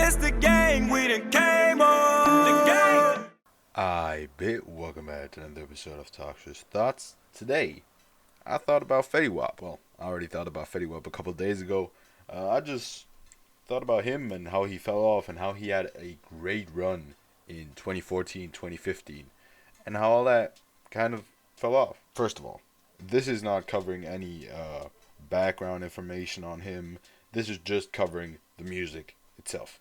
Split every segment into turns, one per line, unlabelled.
It's the gang, we done came on. The gang.
Welcome back to another episode of Toxiris Thoughts. Today, I thought about Fetty Wap. Well, I already thought about Fetty Wap a couple of days ago. I just thought about him and how he fell off and how he had a great run in 2014, 2015, and how all that kind of fell off. First of all, this is not covering any background information on him. This is just covering the music itself.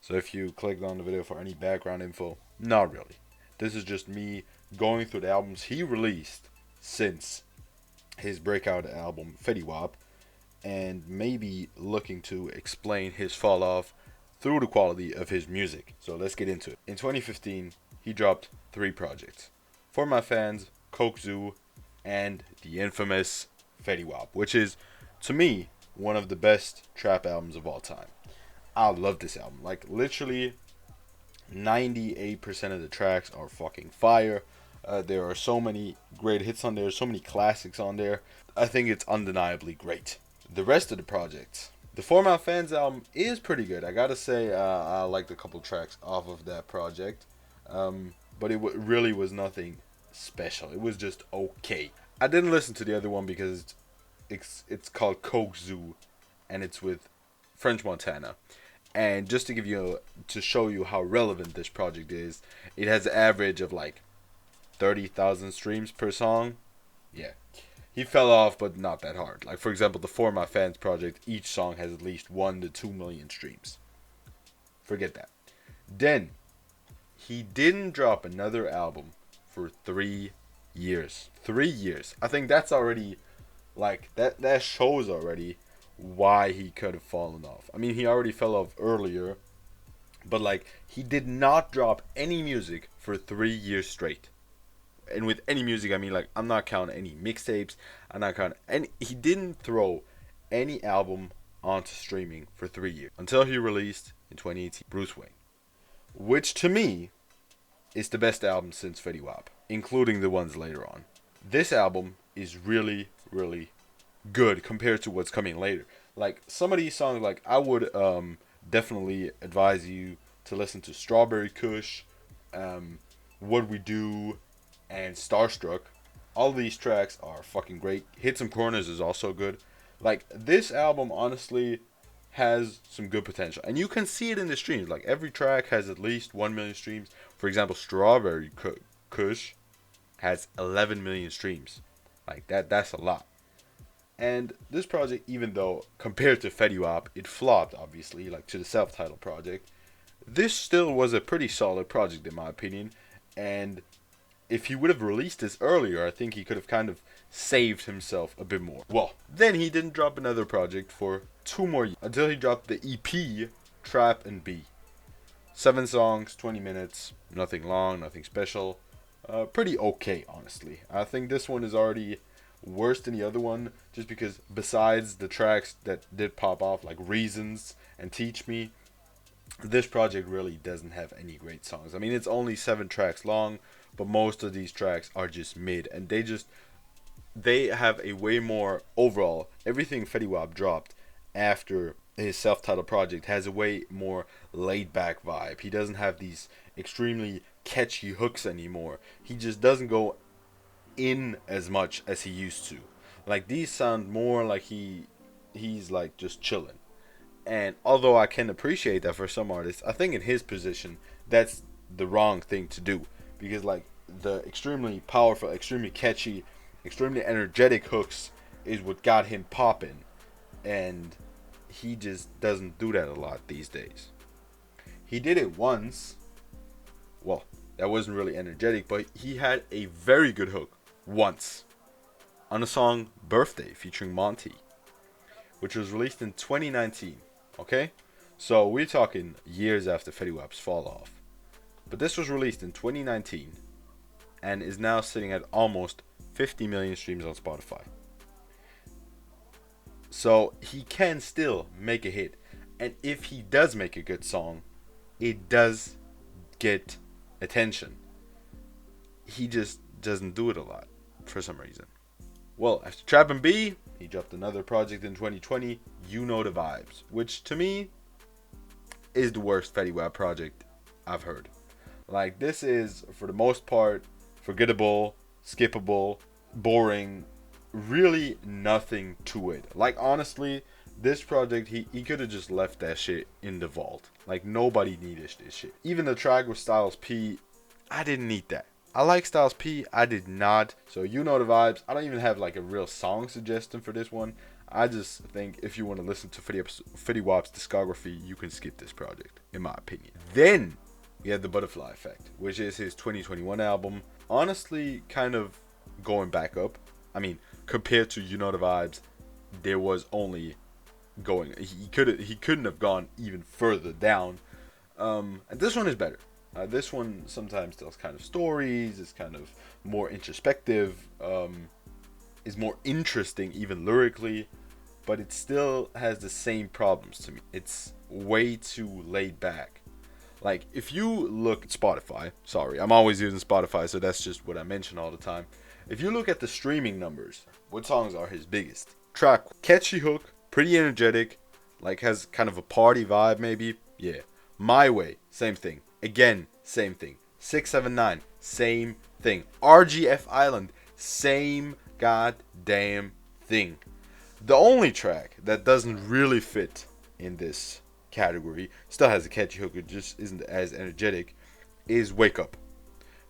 So if you clicked on the video for any background info, not really. This is just me going through the albums he released since his breakout album Fetty Wap, and maybe looking to explain his fall off through the quality of his music. So let's get into it. In 2015, he dropped 3 projects. For My Fans, Coke Zoo, and the infamous Fetty Wap, which is, to me, one of the best trap albums of all time. I love this album. Like, literally 98% of the tracks are fucking fire. There are so many great hits on there, so many classics on there. I think it's undeniably great. The rest of the projects, the For My Fans album is pretty good. I gotta say, I liked a couple tracks off of that project, but it really was nothing special. It was just okay. I didn't listen to the other one because it's called Coke Zoo, and it's with French Montana. And just to show you how relevant this project is, it has an average of like 30,000 streams per song. Yeah, he fell off, but not that hard. Like, for example, the For My Fans project, each song has at least 1 to 2 million streams. Forget that. Then he didn't drop another album for 3 years. 3 years. I think that's already, like, that shows already why he could have fallen off. I mean, he already fell off earlier, but like, he did not drop any music for 3 years straight. And with any music, I mean, like, I'm not counting any mixtapes. I'm not counting any. He didn't throw any album onto streaming for 3 years until he released in 2018 Bruce Wayne, which to me is the best album since Fetty Wap, including the ones later on. This album is really, really good compared to what's coming later. Like, some of these songs, like, I would definitely advise you to listen to Strawberry Kush, What We Do, and Starstruck. All these tracks are fucking great. Hit Some Corners is also good. Like, this album honestly has some good potential, and you can see it in the streams. Like, every track has at least 1 million streams. For example, Strawberry Kush has 11 million streams. Like, that's a lot. And this project, even though compared to Fetty Wap, it flopped, obviously, like to the self-titled project, this still was a pretty solid project in my opinion. And if he would have released this earlier, I think he could have kind of saved himself a bit more. Well, then he didn't drop another project for 2 more years, until he dropped the EP, Trap and B. 7 songs, 20 minutes, nothing long, nothing special. Pretty okay, honestly. I think this one is already worse than the other one, just because besides the tracks that did pop off, like Reasons and Teach Me, this project really doesn't have any great songs. I mean, it's only 7 tracks long, but most of these tracks are just mid, and they have a way more overall. Everything Fetty Wap dropped after his self-titled project has a way more laid-back vibe. He doesn't have these extremely catchy hooks anymore. He just doesn't go in as much as he used to. Like, these sound more like he's like just chilling. And although I can appreciate that for some artists, I think in his position that's the wrong thing to do, because like, the extremely powerful, extremely catchy, extremely energetic hooks is what got him popping, and he just doesn't do that a lot these days. He did it once. Well, that wasn't really energetic, but he had a very good hook once on the song Birthday featuring Monty, which was released in 2019. Okay, so we're talking years after Fetty Wap's fall off, but this was released in 2019 and is now sitting at almost 50 million streams on Spotify. So he can still make a hit, and if he does make a good song, it does get attention. He just doesn't do it a lot for some reason. Well, after Trap and B, he dropped another project in 2020, You Know the Vibes, which to me is the worst Fetty Wap project I've heard. Like, this is, for the most part, forgettable, skippable, boring, really nothing to it. Like, honestly, this project, he could have just left that shit in the vault. Like, nobody needed this shit. Even the track with Styles P, I didn't need that. I like Styles P, I did not. So you know the vibes. I don't even have like a real song suggestion for this one. I just think if you want to listen to Fetty Wap's discography, you can skip this project, in my opinion. Then we had The Butterfly Effect, which is his 2021 album. Honestly, kind of going back up. I mean, compared to You Know the Vibes, there was only going. He couldn't have gone even further down. And this one is better. This one sometimes tells kind of stories. It's kind of more introspective. Is more interesting even lyrically, but it still has the same problems to me. It's way too laid back. Like, if you look at Spotify, sorry, I'm always using Spotify, so that's just what I mention all the time. If you look at the streaming numbers, what songs are his biggest? Track, catchy hook, pretty energetic, like has kind of a party vibe maybe. Yeah. My Way, same thing. Again, same thing. 679, same thing. RGF Island, same goddamn thing. The only track that doesn't really fit in this category, still has a catchy hook, it just isn't as energetic, is Wake Up,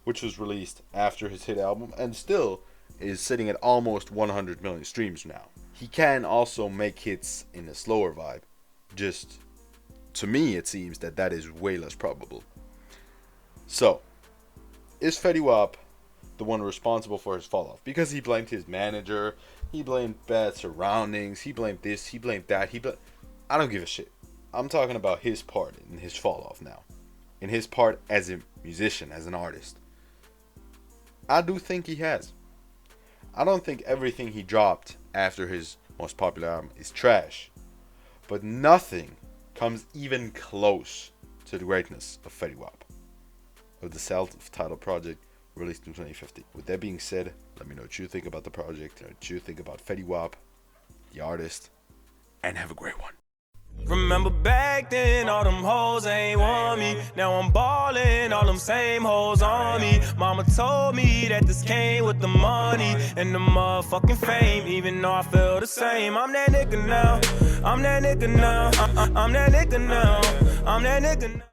which was released after his hit album and still is sitting at almost 100 million streams now. He can also make hits in a slower vibe. Just, to me, it seems that is way less probable. So, is Fetty Wap the one responsible for his fall off? Because he blamed his manager, he blamed bad surroundings, he blamed this, he blamed that, I don't give a shit. I'm talking about his part in his fall off now. In his part as a musician, as an artist. I do think he has. I don't think everything he dropped after his most popular album is trash. But nothing comes even close to the greatness of Fetty Wap, of the self-titled project released in 2015. With that being said, let me know what you think about the project, what you think about Fetty Wap, the artist, and have a great one.
Remember back then, all them hoes ain't want me. Now I'm ballin', all them same hoes on me. Mama told me that this came with the money and the motherfucking fame. Even though I feel the same, I'm that nigga now. I'm that nigga now. I'm that nigga now. I'm that nigga now.